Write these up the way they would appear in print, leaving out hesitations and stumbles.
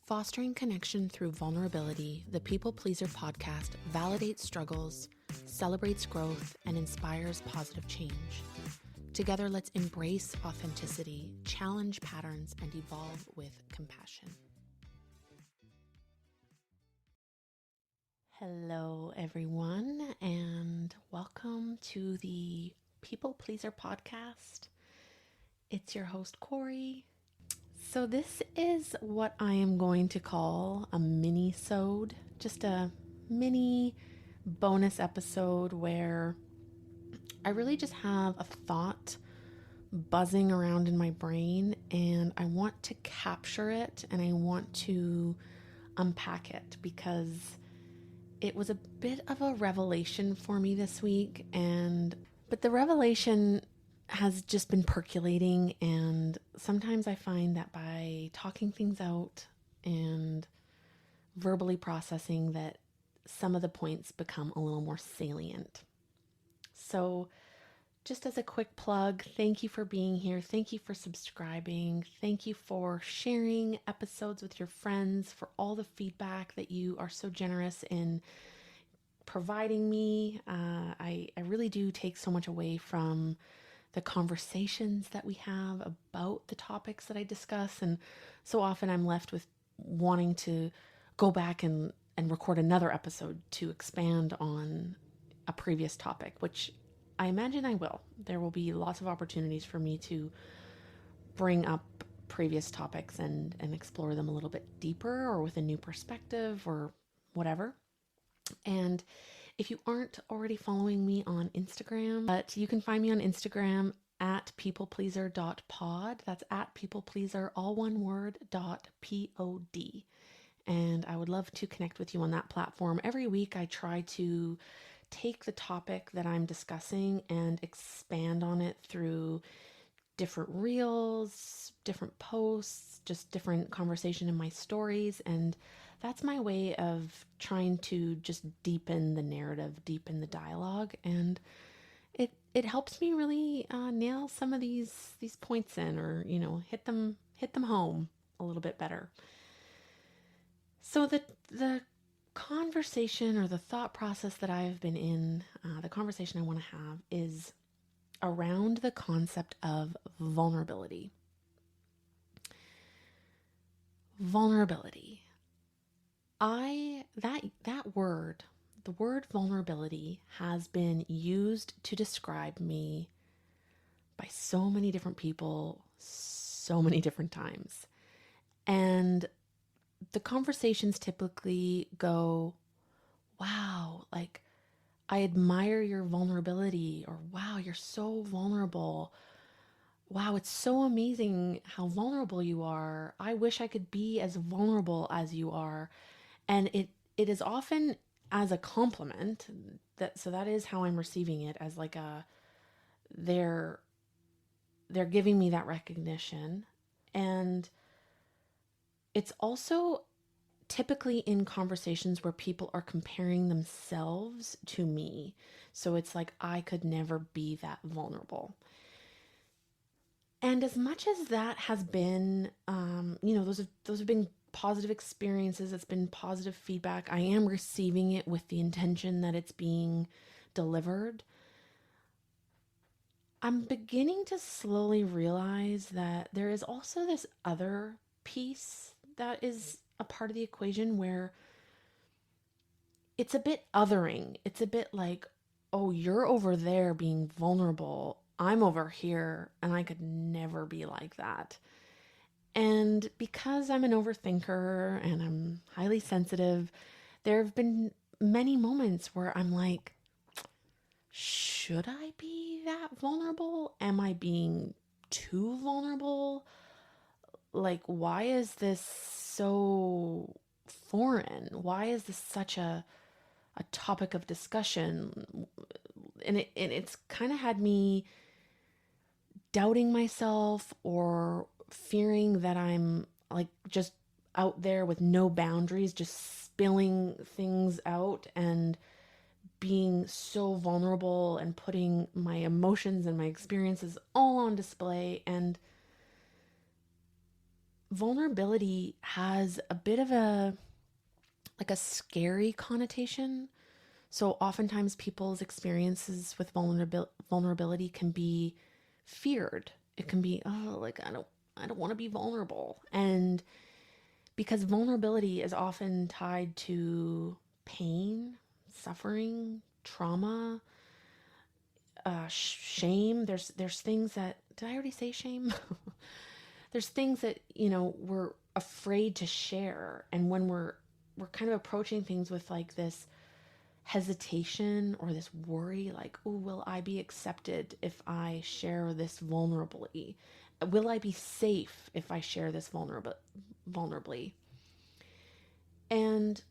Fostering connection through vulnerability, the People Pleaser podcast validates struggles, celebrates growth, and inspires positive change. Together, let's embrace authenticity, challenge patterns, and evolve with compassion. Hello, everyone, and welcome to the People Pleaser podcast. It's your host, Corie. So this is what I am going to call a minisode, just a mini bonus episode where I really just have a thought buzzing around in my brain and I want to capture it and I want to unpack it because it was a bit of a revelation for me this week, but the revelation has just been percolating, and sometimes I find that by talking things out and verbally processing that some of the points become a little more salient. So just as a quick plug, thank you for being here. Thank you for subscribing. Thank you for sharing episodes with your friends, for all the feedback that you are so generous in providing me. I really do take so much away from the conversations that we have about the topics that I discuss. And so often I'm left with wanting to go back and record another episode to expand on a previous topic, which I imagine I will. There will be lots of opportunities for me to bring up previous topics and explore them a little bit deeper or with a new perspective or whatever. And if you aren't already following me on Instagram, but you can find me on Instagram at peoplepleaser.pod. That's at peoplepleaser, all one word, .pod. And I would love to connect with you on that platform. Every week I try to take the topic that I'm discussing and expand on it through different reels, different posts, just different conversation in my stories. And that's my way of trying to just deepen the narrative, deepen the dialogue. And it helps me really nail some of these points in, or, hit them home a little bit better. So the conversation or the thought process that I've been in, the conversation I want to have is around the concept of vulnerability. Vulnerability. That word, the word vulnerability, has been used to describe me by so many different people, so many different times. And the conversations typically go, wow, like, I admire your vulnerability, or wow, you're so vulnerable. Wow, it's so amazing how vulnerable you are. I wish I could be as vulnerable as you are. And it is often as a compliment, so that is how I'm receiving it, as like they're giving me that recognition. And it's also typically in conversations where people are comparing themselves to me. So it's like, I could never be that vulnerable. And as much as that has been, those have been positive experiences, it's been positive feedback, I am receiving it with the intention that it's being delivered. I'm beginning to slowly realize that there is also this other piece that is a part of the equation where it's a bit othering. It's a bit like, oh, you're over there being vulnerable, I'm over here and I could never be like that. And because I'm an overthinker and I'm highly sensitive, there have been many moments where I'm like, should I be that vulnerable? Am I being too vulnerable? Like, why is this so foreign? Why is this such a topic of discussion? And it's kind of had me doubting myself or fearing that I'm like just out there with no boundaries, just spilling things out and being so vulnerable and putting my emotions and my experiences all on display. And vulnerability has a bit of a like a scary connotation. So oftentimes people's experiences with vulnerability can be feared. It can be, oh, like I don't want to be vulnerable. And because vulnerability is often tied to pain, suffering, trauma, shame. There's things that, did I already say shame? There's things that, we're afraid to share. And when we're kind of approaching things with like this hesitation or this worry, like, oh, will I be accepted if I share this vulnerably? Will I be safe if I share this vulnerably? And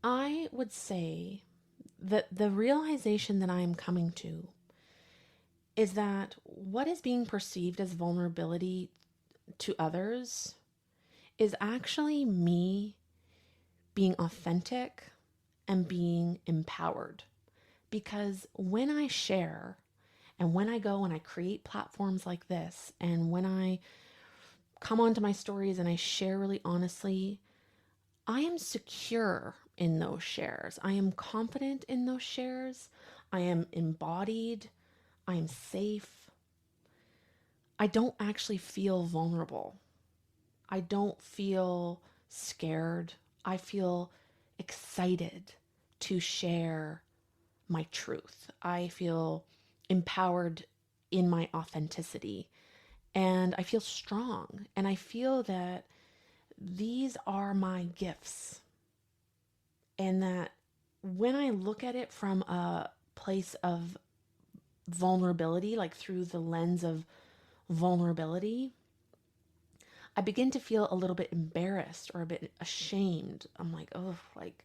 I would say that the realization that I am coming to is that what is being perceived as vulnerability to others is actually me being authentic and being empowered. Because when I share and when I go and I create platforms like this, and when I come onto my stories and I share really honestly, I am secure in those shares. I am confident in those shares. I am embodied. I am safe. I don't actually feel vulnerable. I don't feel scared. I feel excited to share my truth. I feel empowered in my authenticity, and I feel strong. And I feel that these are my gifts, and that when I look at it from a place of vulnerability, like through the lens of vulnerability, I begin to feel a little bit embarrassed or a bit ashamed. I'm like, oh, like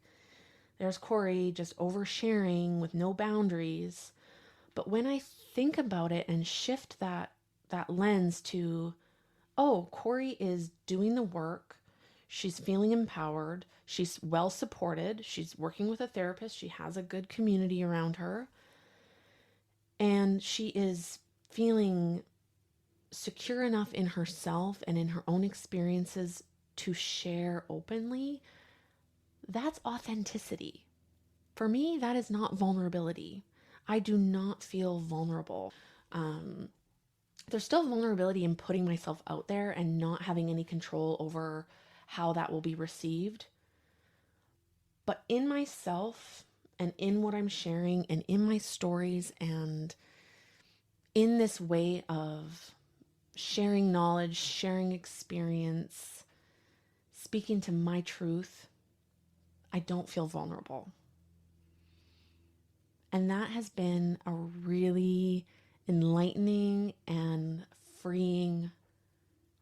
there's Corie just oversharing with no boundaries. But when I think about it and shift that lens to, oh, Corie is doing the work. She's feeling empowered. She's well supported. She's working with a therapist. She has a good community around her. And she is feeling secure enough in herself and in her own experiences to share openly. That's authenticity. For me, that is not vulnerability. I do not feel vulnerable. There's still vulnerability in putting myself out there and not having any control over how that will be received. But in myself and in what I'm sharing and in my stories and in this way of sharing knowledge, sharing experience, speaking to my truth, I don't feel vulnerable. And that has been a really enlightening and freeing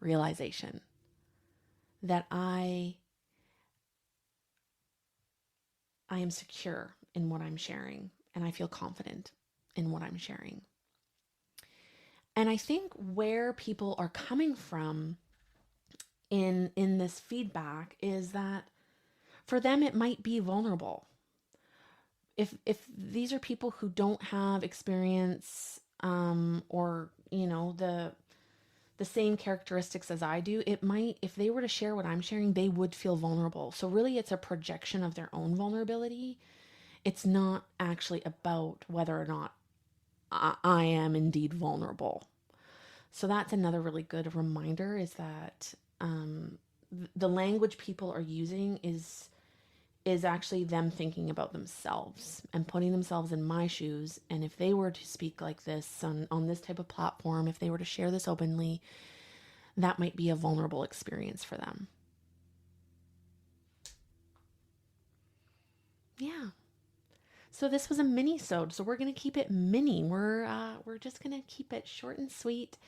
realization that I am secure in what I'm sharing, and I feel confident in what I'm sharing. And I think where people are coming from in this feedback is that for them it might be vulnerable. If these are people who don't have experience or the same characteristics as I do, it might, if they were to share what I'm sharing, they would feel vulnerable. So really it's a projection of their own vulnerability. It's not actually about whether or not I am indeed vulnerable. So that's another really good reminder, is that the language people are using is actually them thinking about themselves and putting themselves in my shoes. And if they were to speak like this on this type of platform, if they were to share this openly, that might be a vulnerable experience for them. Yeah. So this was a mini-sode. So we're going to keep it mini. We're just going to keep it short and sweet.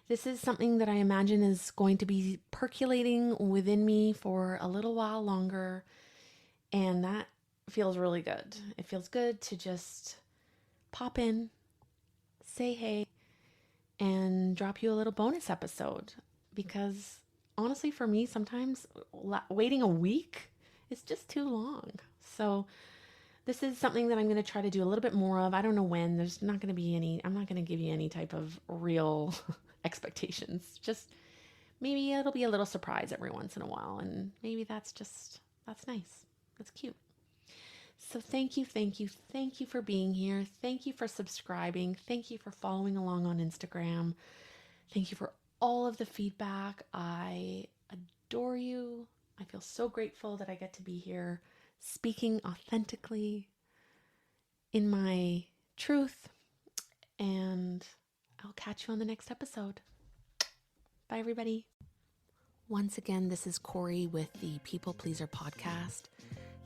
This is something that I imagine is going to be percolating within me for a little while longer. And that feels really good. It feels good to just pop in, say hey, and drop you a little bonus episode. Because honestly, for me, sometimes waiting a week is just too long. So this is something that I'm going to try to do a little bit more of. I don't know when. There's not going to be any, I'm not going to give you any type of real expectations. Just maybe it'll be a little surprise every once in a while, and maybe that's nice. That's cute. So thank you for being here. Thank you for subscribing. Thank you for following along on Instagram. Thank you for all of the feedback. I adore you. I feel so grateful that I get to be here speaking authentically in my truth, and I'll catch you on the next episode. Bye, everybody. Once again, this is Corie with the People Pleaser Podcast.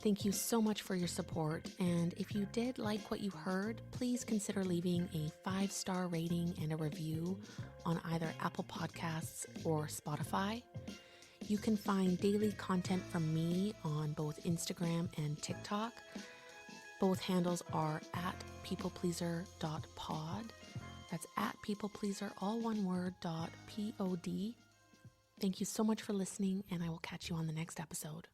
Thank you so much for your support, and if you did like what you heard, please consider leaving a 5-star rating and a review on either Apple Podcasts or Spotify. You can find daily content from me on both Instagram and TikTok. Both handles are at peoplepleaser.pod. That's at peoplepleaser, all one word, .pod. Thank you so much for listening, and I will catch you on the next episode.